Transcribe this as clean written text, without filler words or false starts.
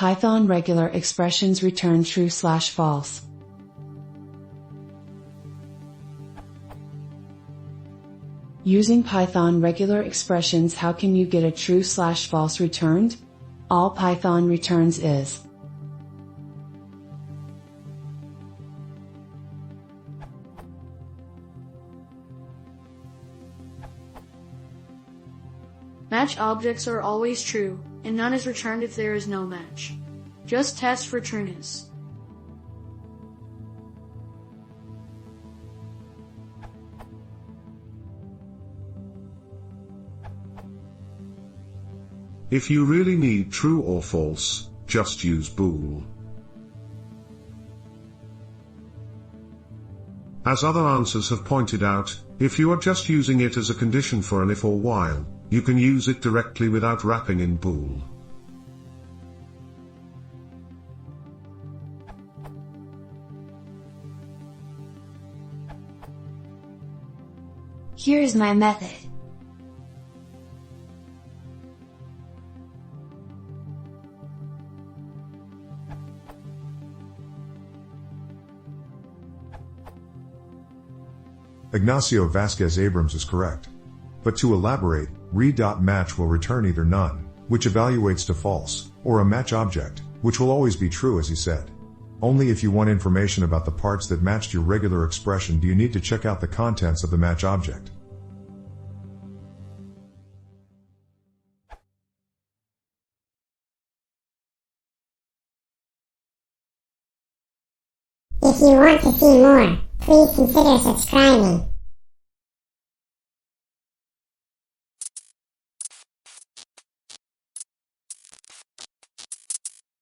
Python regular expressions return true/false. Using Python regular expressions, how can you get a true/false returned? All Python returns is match objects are always true, and none is returned if there is no match. Just test for trueness. If you really need true or false, just use bool. As other answers have pointed out, if you are just using it as a condition for an if or while, you can use it directly without wrapping in bool. Here is my method. Ignacio Vasquez Abrams is correct. But to elaborate, read.match will return either none, which evaluates to false, or a match object, which will always be true as he said. Only if you want information about the parts that matched your regular expression do you need to check out the contents of the match object. If you want to see more, please consider subscribing.